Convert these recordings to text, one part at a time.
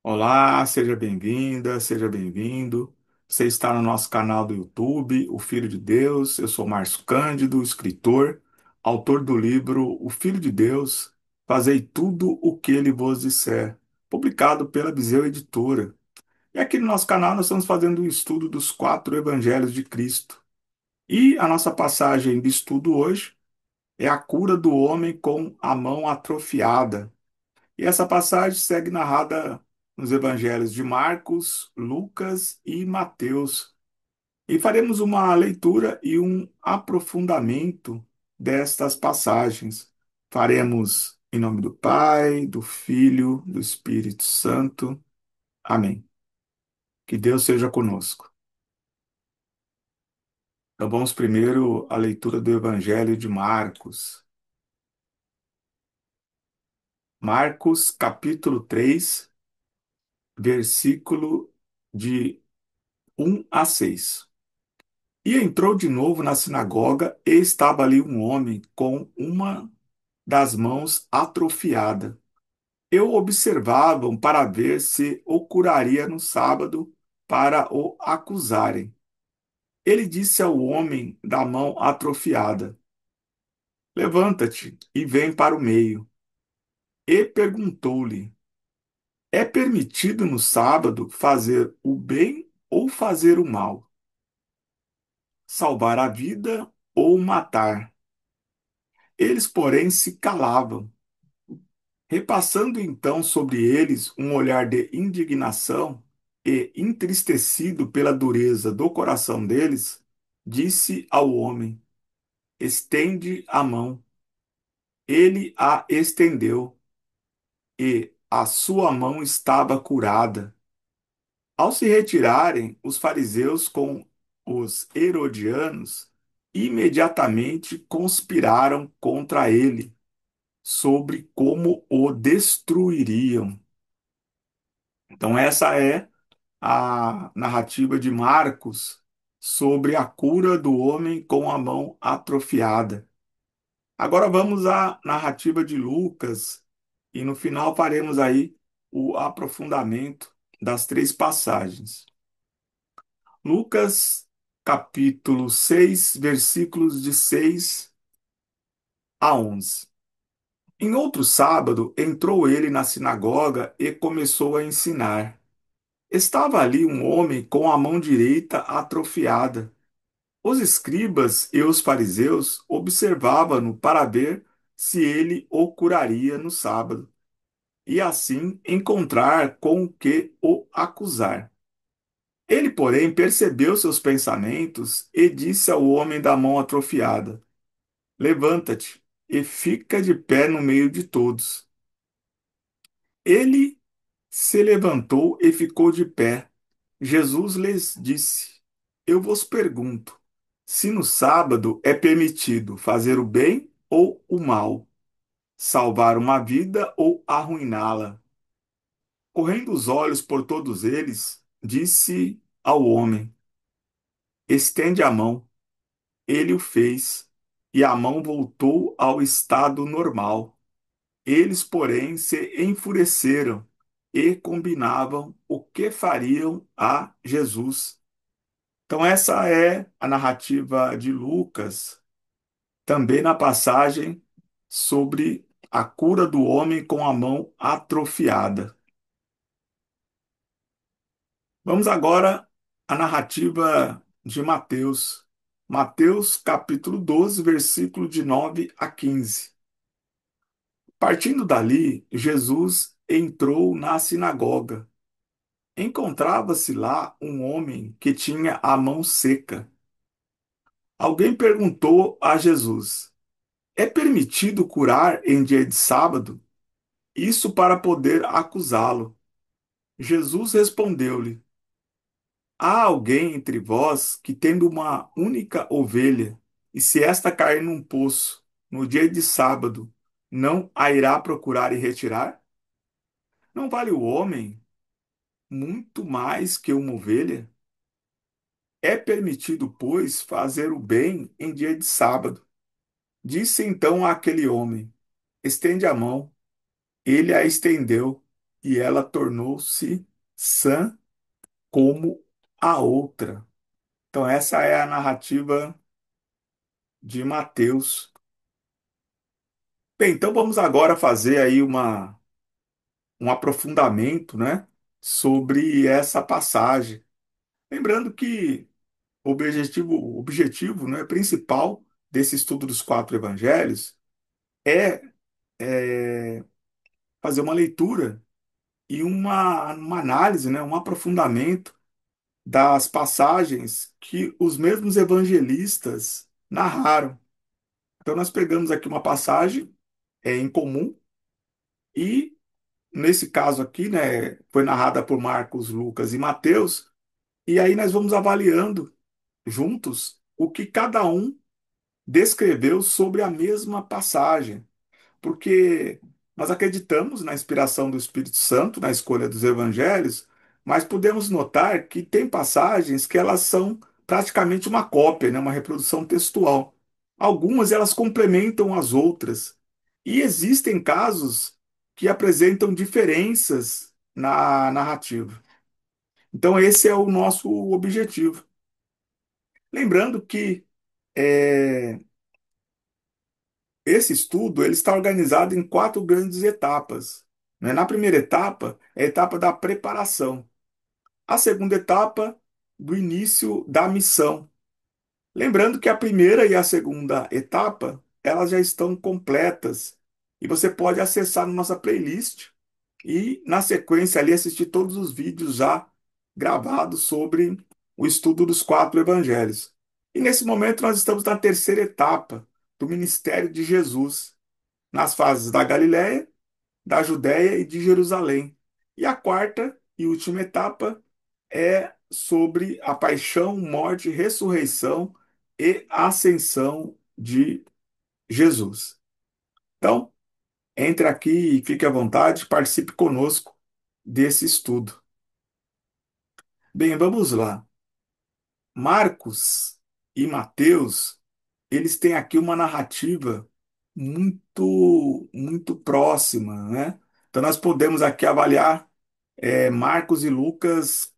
Olá, seja bem-vinda, seja bem-vindo. Você está no nosso canal do YouTube, O Filho de Deus. Eu sou Márcio Cândido, escritor, autor do livro O Filho de Deus, Fazei tudo o que ele vos disser, publicado pela Viseu Editora. E aqui no nosso canal nós estamos fazendo um estudo dos quatro evangelhos de Cristo. E a nossa passagem de estudo hoje é a cura do homem com a mão atrofiada. E essa passagem segue narrada nos evangelhos de Marcos, Lucas e Mateus. E faremos uma leitura e um aprofundamento destas passagens. Faremos em nome do Pai, do Filho, do Espírito Santo. Amém. Que Deus seja conosco. Então vamos primeiro à leitura do Evangelho de Marcos. Marcos, capítulo 3, versículo de 1 a 6. E entrou de novo na sinagoga, e estava ali um homem com uma das mãos atrofiada. E o observavam para ver se o curaria no sábado, para o acusarem. Ele disse ao homem da mão atrofiada: Levanta-te e vem para o meio. E perguntou-lhe: É permitido no sábado fazer o bem ou fazer o mal? Salvar a vida ou matar? Eles, porém, se calavam. Repassando então sobre eles um olhar de indignação e entristecido pela dureza do coração deles, disse ao homem: Estende a mão. Ele a estendeu, e a sua mão estava curada. Ao se retirarem, os fariseus com os herodianos imediatamente conspiraram contra ele sobre como o destruiriam. Então, essa é a narrativa de Marcos sobre a cura do homem com a mão atrofiada. Agora vamos à narrativa de Lucas e no final faremos aí o aprofundamento das três passagens. Lucas, capítulo 6, versículos de 6 a 11. Em outro sábado, entrou ele na sinagoga e começou a ensinar. Estava ali um homem com a mão direita atrofiada. Os escribas e os fariseus observavam-no para ver se ele o curaria no sábado, e assim encontrar com o que o acusar. Ele, porém, percebeu seus pensamentos e disse ao homem da mão atrofiada: Levanta-te e fica de pé no meio de todos. Ele se levantou e ficou de pé. Jesus lhes disse: Eu vos pergunto, se no sábado é permitido fazer o bem ou o mal, salvar uma vida ou arruiná-la? Correndo os olhos por todos eles, disse ao homem: Estende a mão. Ele o fez, e a mão voltou ao estado normal. Eles, porém, se enfureceram e combinavam o que fariam a Jesus. Então, essa é a narrativa de Lucas, também na passagem sobre a cura do homem com a mão atrofiada. Vamos agora à narrativa de Mateus. Mateus, capítulo 12, versículo de 9 a 15. Partindo dali, Jesus entrou na sinagoga. Encontrava-se lá um homem que tinha a mão seca. Alguém perguntou a Jesus: É permitido curar em dia de sábado? Isso para poder acusá-lo. Jesus respondeu-lhe: Há alguém entre vós que, tendo uma única ovelha, e se esta cair num poço no dia de sábado, não a irá procurar e retirar? Não vale o homem muito mais que uma ovelha? É permitido, pois, fazer o bem em dia de sábado. Disse então àquele homem: Estende a mão. Ele a estendeu, e ela tornou-se sã como a outra. Então, essa é a narrativa de Mateus. Bem, então vamos agora fazer aí um aprofundamento, né, sobre essa passagem. Lembrando que o objetivo, né, principal desse estudo dos quatro evangelhos é, é fazer uma leitura e uma análise, né, um aprofundamento das passagens que os mesmos evangelistas narraram. Então, nós pegamos aqui uma passagem em comum e, nesse caso aqui, né, foi narrada por Marcos, Lucas e Mateus, e aí nós vamos avaliando juntos o que cada um descreveu sobre a mesma passagem. Porque nós acreditamos na inspiração do Espírito Santo na escolha dos evangelhos, mas podemos notar que tem passagens que elas são praticamente uma cópia, né, uma reprodução textual. Algumas elas complementam as outras. E existem casos que apresentam diferenças na narrativa. Então, esse é o nosso objetivo. Lembrando que é, esse estudo ele está organizado em quatro grandes etapas, né? Na primeira etapa, é a etapa da preparação. A segunda etapa, do início da missão. Lembrando que a primeira e a segunda etapa, elas já estão completas e você pode acessar na nossa playlist e, na sequência, ali assistir todos os vídeos já gravados sobre o estudo dos quatro evangelhos. E nesse momento nós estamos na terceira etapa do ministério de Jesus nas fases da Galiléia, da Judéia e de Jerusalém. E a quarta e última etapa é sobre a paixão, morte, ressurreição e ascensão de Jesus. Então, entre aqui e fique à vontade, participe conosco desse estudo. Bem, vamos lá. Marcos e Mateus, eles têm aqui uma narrativa muito próxima, né? Então nós podemos aqui avaliar Marcos e Lucas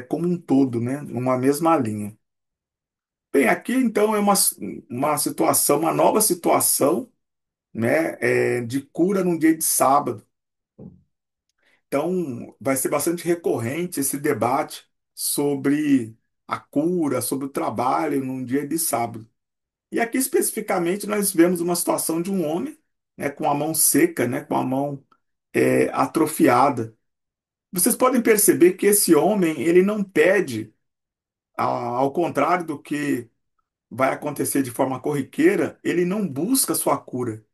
como um todo, né? Uma mesma linha. Bem, aqui então é uma situação, uma nova situação, né? De cura num dia de sábado. Então vai ser bastante recorrente esse debate sobre a cura, sobre o trabalho num dia de sábado. E aqui especificamente nós vemos uma situação de um homem, né, com a mão seca, né, com a mão atrofiada. Vocês podem perceber que esse homem ele não pede, ao contrário do que vai acontecer de forma corriqueira, ele não busca sua cura,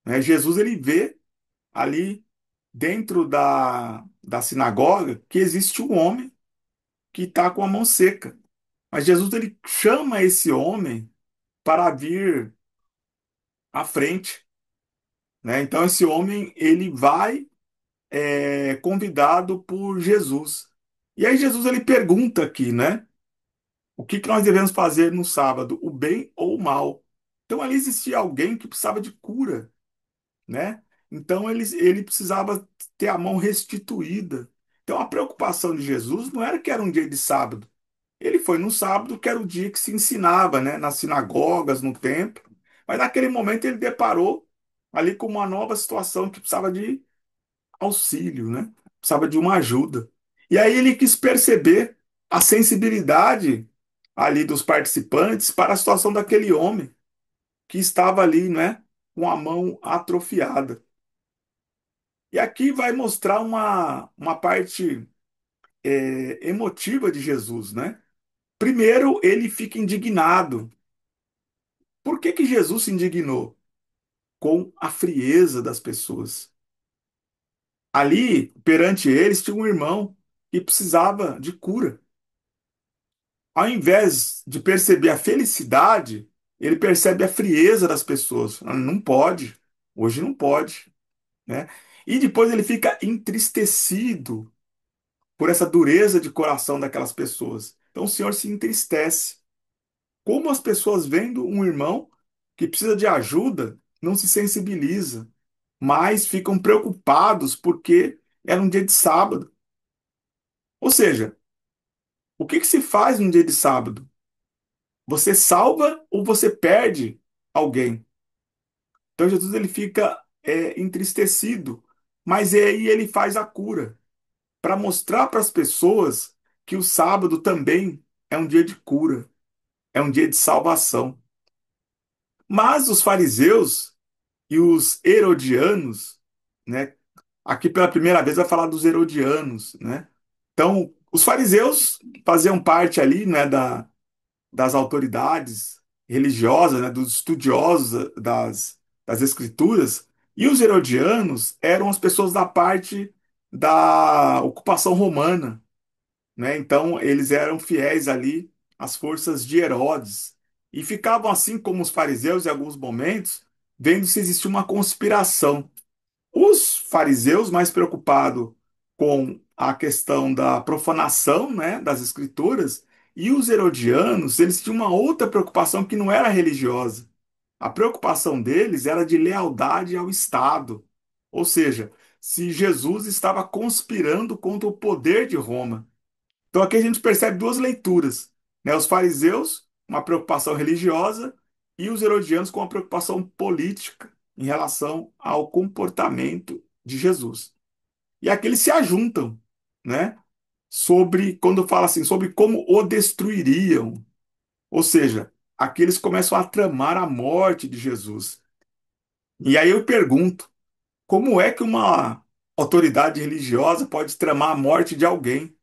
né? Jesus ele vê ali dentro da sinagoga que existe um homem que está com a mão seca. Mas Jesus ele chama esse homem para vir à frente, né? Então esse homem ele vai convidado por Jesus. E aí Jesus ele pergunta aqui, né? O que que nós devemos fazer no sábado, o bem ou o mal? Então ali existia alguém que precisava de cura, né? Então ele precisava ter a mão restituída. Então a preocupação de Jesus não era que era um dia de sábado. Ele foi no sábado, que era o dia que se ensinava, né? Nas sinagogas, no templo. Mas naquele momento ele deparou ali com uma nova situação que precisava de auxílio, né? Precisava de uma ajuda. E aí ele quis perceber a sensibilidade ali dos participantes para a situação daquele homem que estava ali, né, com a mão atrofiada. E aqui vai mostrar uma parte emotiva de Jesus, né? Primeiro, ele fica indignado. Por que que Jesus se indignou? Com a frieza das pessoas. Ali, perante eles, tinha um irmão que precisava de cura. Ao invés de perceber a felicidade, ele percebe a frieza das pessoas. Ah, não pode, hoje não pode, né? E depois ele fica entristecido por essa dureza de coração daquelas pessoas. Então o Senhor se entristece. Como as pessoas vendo um irmão que precisa de ajuda, não se sensibiliza, mas ficam preocupados porque era um dia de sábado. Ou seja, o que que se faz num dia de sábado? Você salva ou você perde alguém? Então Jesus ele fica entristecido, mas aí ele faz a cura para mostrar para as pessoas que o sábado também é um dia de cura, é um dia de salvação. Mas os fariseus e os herodianos, né? Aqui pela primeira vez vai falar dos herodianos, né? Então, os fariseus faziam parte ali, né, das autoridades religiosas, né, dos estudiosos das escrituras, e os herodianos eram as pessoas da parte da ocupação romana, né? Então, eles eram fiéis ali às forças de Herodes e ficavam assim como os fariseus em alguns momentos, vendo se existia uma conspiração. Os fariseus, mais preocupados com a questão da profanação, né, das escrituras, e os herodianos, eles tinham uma outra preocupação que não era religiosa. A preocupação deles era de lealdade ao Estado. Ou seja, se Jesus estava conspirando contra o poder de Roma. Então aqui a gente percebe duas leituras, né? Os fariseus, uma preocupação religiosa, e os herodianos com uma preocupação política em relação ao comportamento de Jesus. E aqui eles se ajuntam, né? Sobre, quando fala assim, sobre como o destruiriam. Ou seja, aqui eles começam a tramar a morte de Jesus. E aí eu pergunto, como é que uma autoridade religiosa pode tramar a morte de alguém?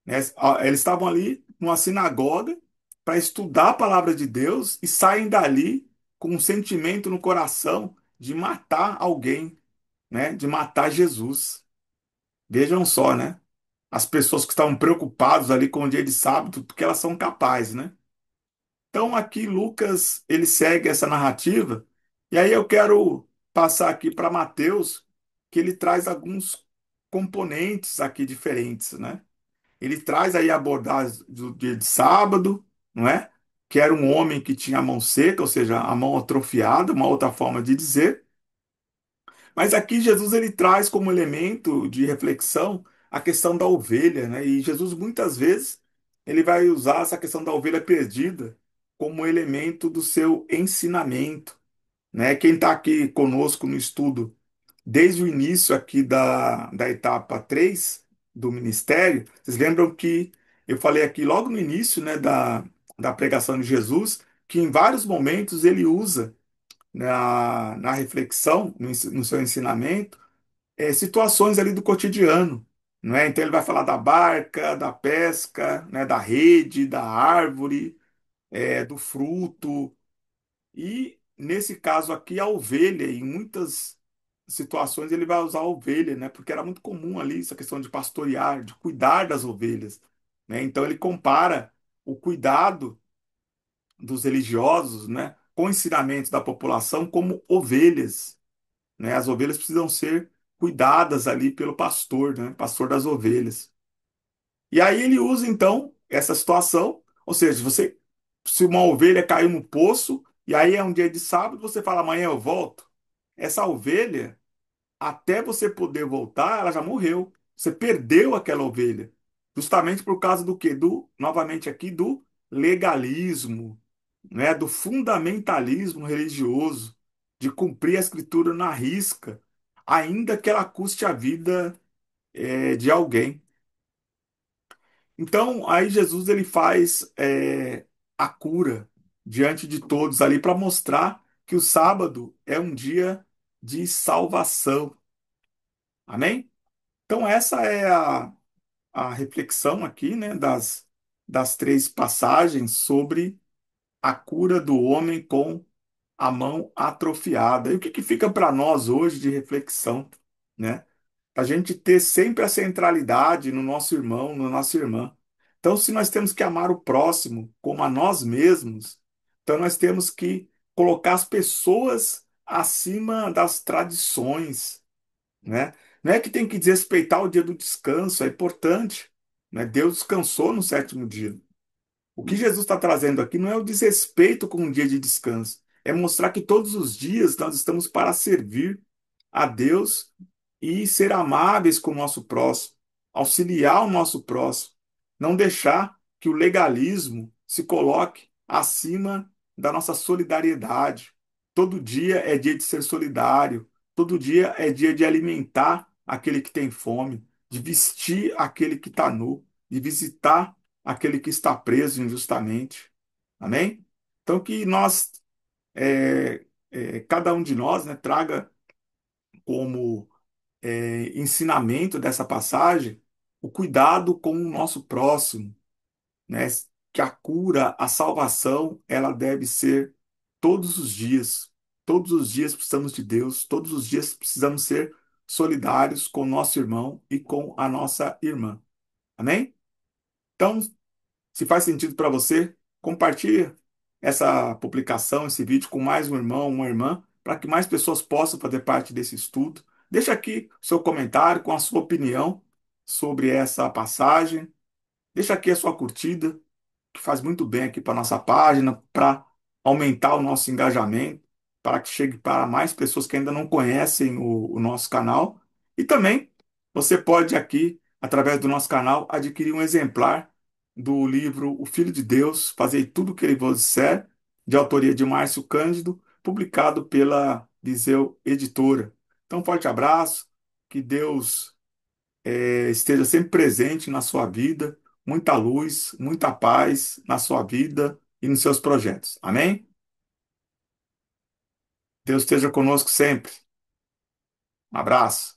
Né? Eles estavam ali numa sinagoga para estudar a palavra de Deus e saem dali com um sentimento no coração de matar alguém, né? De matar Jesus. Vejam só, né? As pessoas que estavam preocupadas ali com o dia de sábado, porque elas são capazes, né? Então aqui Lucas ele segue essa narrativa e aí eu quero passar aqui para Mateus que ele traz alguns componentes aqui diferentes, né? Ele traz aí a abordagem do dia de sábado, não é? Que era um homem que tinha a mão seca, ou seja, a mão atrofiada, uma outra forma de dizer. Mas aqui Jesus ele traz como elemento de reflexão a questão da ovelha, né? E Jesus muitas vezes ele vai usar essa questão da ovelha perdida como elemento do seu ensinamento, né? Quem está aqui conosco no estudo desde o início aqui da etapa 3 do ministério, vocês lembram que eu falei aqui logo no início, né, da pregação de Jesus, que em vários momentos ele usa na reflexão, no seu ensinamento, situações ali do cotidiano. Não é? Então ele vai falar da barca, da pesca, né, da rede, da árvore, do fruto, e nesse caso aqui, a ovelha, em muitas situações, ele vai usar a ovelha, né? Porque era muito comum ali essa questão de pastorear, de cuidar das ovelhas, né? Então ele compara o cuidado dos religiosos, né, com ensinamentos da população como ovelhas, né? As ovelhas precisam ser cuidadas ali pelo pastor, né? Pastor das ovelhas. E aí ele usa então essa situação, ou seja, você se uma ovelha caiu no poço e aí é um dia de sábado, você fala amanhã eu volto. Essa ovelha, até você poder voltar, ela já morreu. Você perdeu aquela ovelha, justamente por causa do quê? Do novamente aqui do legalismo, né? Do fundamentalismo religioso, de cumprir a escritura na risca, ainda que ela custe a vida de alguém. Então, aí Jesus ele faz a cura diante de todos ali para mostrar que o sábado é um dia de salvação. Amém? Então, essa é a reflexão aqui, né, das três passagens sobre a cura do homem com a mão atrofiada. E o que que fica para nós hoje de reflexão, né? A gente ter sempre a centralidade no nosso irmão, na nossa irmã. Então, se nós temos que amar o próximo como a nós mesmos, então nós temos que colocar as pessoas acima das tradições, né? Não é que tem que desrespeitar o dia do descanso, é importante, né? Deus descansou no sétimo dia. O que Jesus está trazendo aqui não é o desrespeito com um dia de descanso, é mostrar que todos os dias nós estamos para servir a Deus e ser amáveis com o nosso próximo, auxiliar o nosso próximo, não deixar que o legalismo se coloque acima da nossa solidariedade. Todo dia é dia de ser solidário, todo dia é dia de alimentar aquele que tem fome, de vestir aquele que está nu, de visitar aquele que está preso injustamente. Amém? Então, que nós, cada um de nós, né, traga como ensinamento dessa passagem o cuidado com o nosso próximo, né? Que a cura, a salvação, ela deve ser todos os dias. Todos os dias precisamos de Deus, todos os dias precisamos ser solidários com o nosso irmão e com a nossa irmã. Amém? Então, se faz sentido para você, compartilhe essa publicação, esse vídeo com mais um irmão, uma irmã, para que mais pessoas possam fazer parte desse estudo. Deixa aqui seu comentário com a sua opinião sobre essa passagem. Deixa aqui a sua curtida, que faz muito bem aqui para nossa página, para aumentar o nosso engajamento, para que chegue para mais pessoas que ainda não conhecem o nosso canal. E também você pode aqui, através do nosso canal, adquirir um exemplar do livro O Filho de Deus, Fazei Tudo o que Ele vos disser, de autoria de Márcio Cândido, publicado pela Viseu Editora. Então, um forte abraço, que Deus esteja sempre presente na sua vida, muita luz, muita paz na sua vida e nos seus projetos. Amém? Deus esteja conosco sempre. Um abraço.